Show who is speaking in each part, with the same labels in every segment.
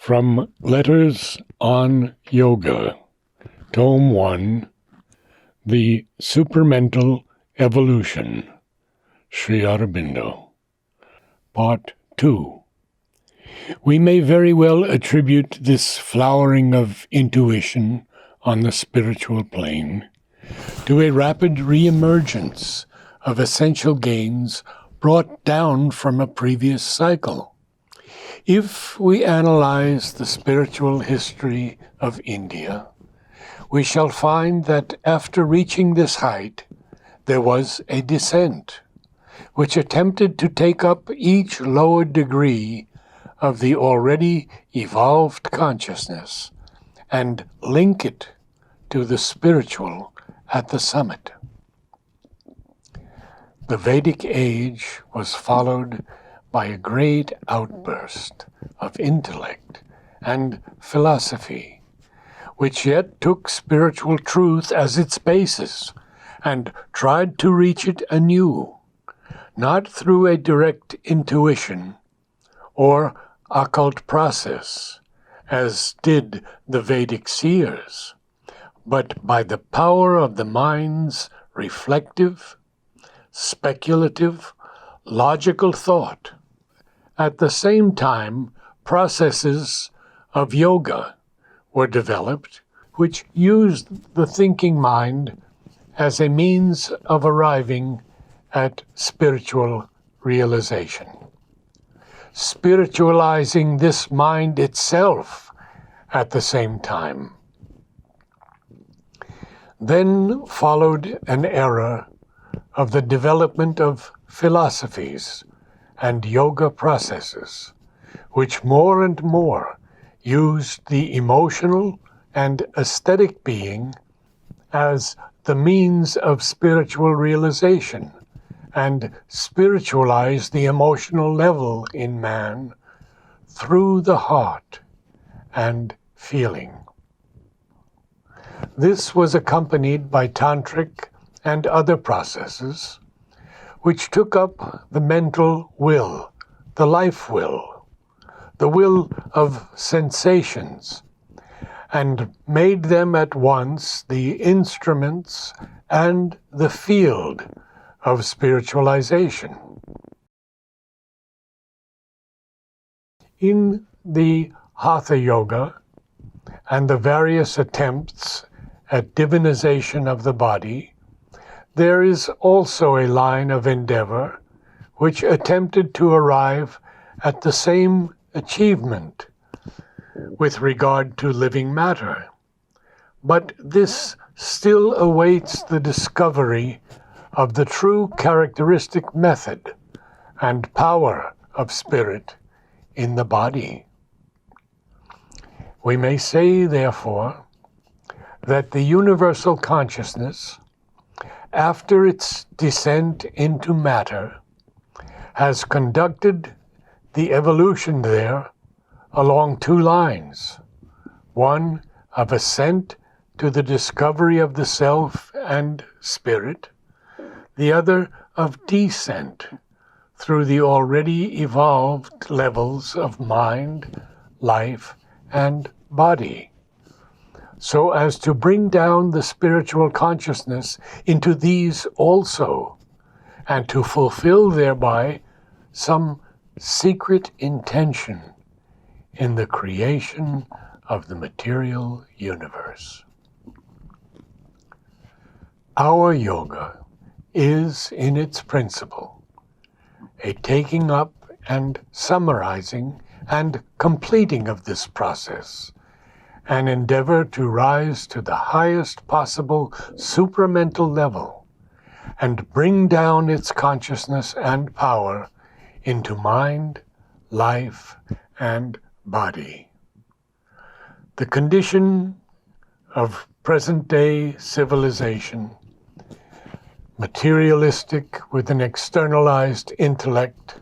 Speaker 1: From Letters on Yoga, Tome 1, The Supramental Evolution, Sri Aurobindo. Part 2. We may very well attribute this flowering of intuition on the spiritual plane to a rapid re-emergence of essential gains brought down from a previous cycle. If we analyze the spiritual history of India, we shall find that after reaching this height, there was a descent, which attempted to take up each lower degree of the already evolved consciousness and link it to the spiritual at the summit. The Vedic age was followed by a great outburst of intellect and philosophy, which yet took spiritual truth as its basis and tried to reach it anew, not through a direct intuition or occult process, as did the Vedic seers, but by the power of the mind's reflective, speculative, logical thought. At the same time, processes of yoga were developed, which used the thinking mind as a means of arriving at spiritual realization, spiritualizing this mind itself at the same time. Then followed an era of the development of philosophies and yoga processes, which more and more used the emotional and aesthetic being as the means of spiritual realization and spiritualized the emotional level in man through the heart and feeling. This was accompanied by tantric and other processes, which took up the mental will, the life will, the will of sensations, and made them at once the instruments and the field of spiritualization. In the Hatha Yoga and the various attempts at divinization of the body, there is also a line of endeavor which attempted to arrive at the same achievement with regard to living matter. But this still awaits the discovery of the true characteristic method and power of spirit in the body. We may say, therefore, that the universal consciousness, after its descent into matter, has conducted the evolution there along two lines, one of ascent to the discovery of the self and spirit, the other of descent through the already evolved levels of mind, life, and body, so as to bring down the spiritual consciousness into these also, and to fulfill thereby some secret intention in the creation of the material universe. Our yoga is, in its principle, a taking up and summarizing and completing of this process, an endeavor to rise to the highest possible supramental level and bring down its consciousness and power into mind, life, and body. The condition of present-day civilization, materialistic with an externalized intellect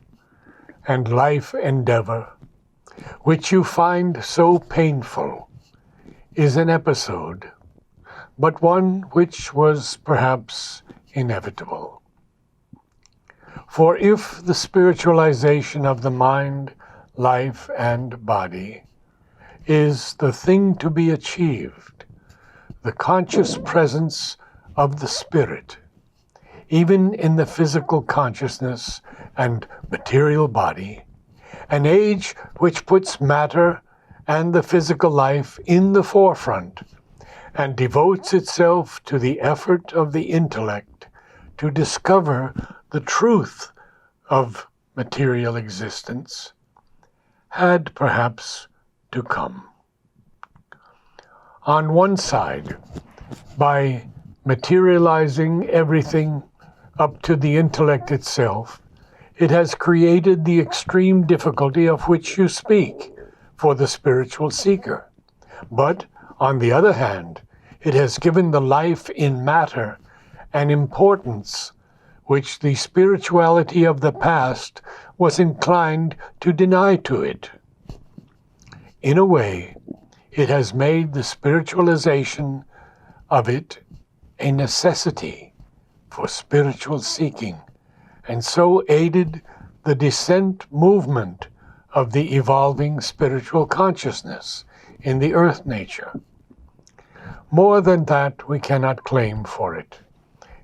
Speaker 1: and life endeavor, which you find so painful, is an episode, but one which was perhaps inevitable. For if the spiritualization of the mind, life, and body is the thing to be achieved, the conscious presence of the spirit, even in the physical consciousness and material body, an age which puts matter and the physical life in the forefront and devotes itself to the effort of the intellect to discover the truth of material existence, had perhaps to come. On one side, by materializing everything up to the intellect itself, it has created the extreme difficulty of which you speak for the spiritual seeker. But, on the other hand, it has given the life in matter an importance which the spirituality of the past was inclined to deny to it. In a way, it has made the spiritualization of it a necessity for spiritual seeking, and so aided the descent movement of the evolving spiritual consciousness in the earth nature. More than that we cannot claim for it.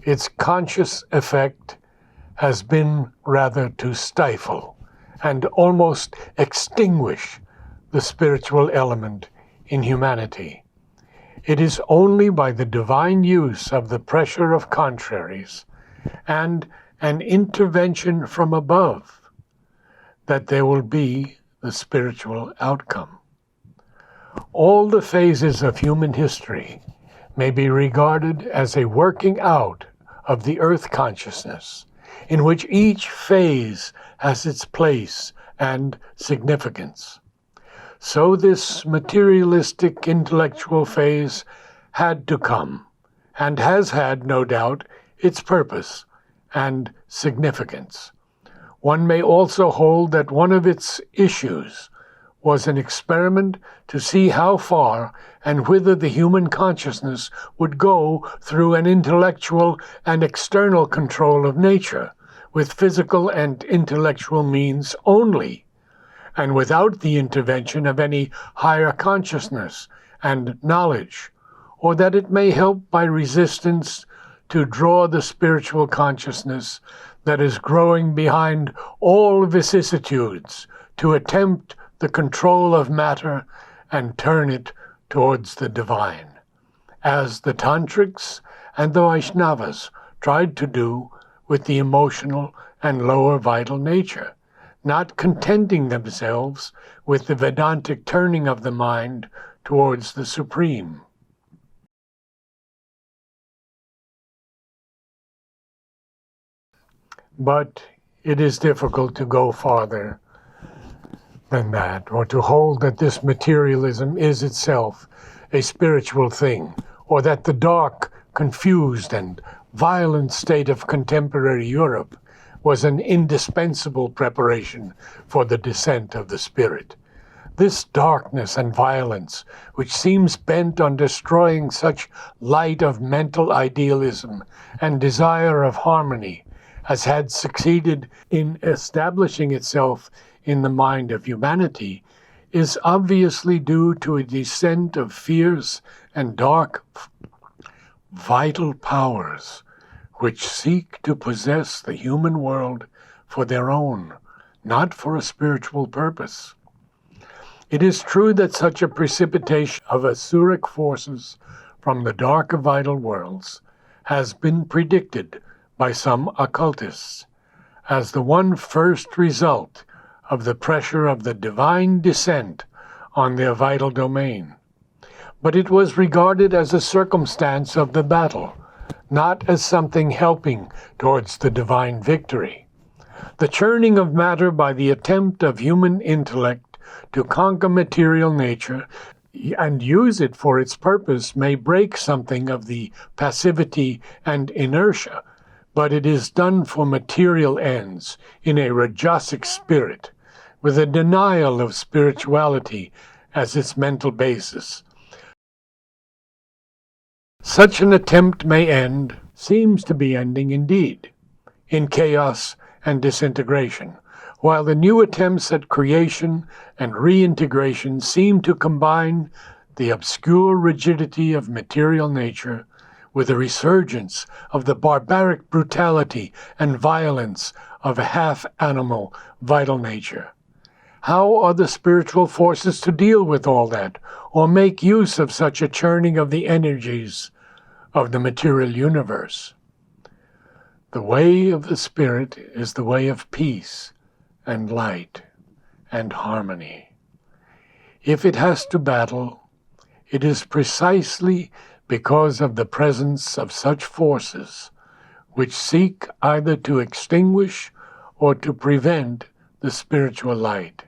Speaker 1: Its conscious effect has been rather to stifle and almost extinguish the spiritual element in humanity. It is only by the divine use of the pressure of contraries and an intervention from above that there will be the spiritual outcome. All the phases of human history may be regarded as a working out of the earth consciousness, in which each phase has its place and significance. So this materialistic intellectual phase had to come, and has had, no doubt, its purpose and significance. One may also hold that one of its issues was an experiment to see how far and whither the human consciousness would go through an intellectual and external control of nature, with physical and intellectual means only, and without the intervention of any higher consciousness and knowledge, or that it may help by resistance to draw the spiritual consciousness that is growing behind all vicissitudes to attempt the control of matter and turn it towards the divine, as the Tantrics and the Vaishnavas tried to do with the emotional and lower vital nature, not contenting themselves with the Vedantic turning of the mind towards the supreme. But it is difficult to go farther than that, or to hold that this materialism is itself a spiritual thing, or that the dark, confused, and violent state of contemporary Europe was an indispensable preparation for the descent of the spirit. This darkness and violence, which seems bent on destroying such light of mental idealism and desire of harmony, as had succeeded in establishing itself in the mind of humanity, is obviously due to a descent of fierce and dark vital powers which seek to possess the human world for their own, not for a spiritual purpose. It is true that such a precipitation of asuric forces from the dark of vital worlds has been predicted by some occultists as the one first result of the pressure of the divine descent on their vital domain. But it was regarded as a circumstance of the battle, not as something helping towards the divine victory. The churning of matter by the attempt of human intellect to conquer material nature and use it for its purpose may break something of the passivity and inertia, but it is done for material ends in a rajasic spirit, with a denial of spirituality as its mental basis. Such an attempt may end, seems to be ending indeed, in chaos and disintegration, while the new attempts at creation and reintegration seem to combine the obscure rigidity of material nature with a resurgence of the barbaric brutality and violence of a half-animal vital nature. How are the spiritual forces to deal with all that, or make use of such a churning of the energies of the material universe? The way of the Spirit is the way of peace and light and harmony. If it has to battle, it is precisely because of the presence of such forces which seek either to extinguish or to prevent the spiritual light.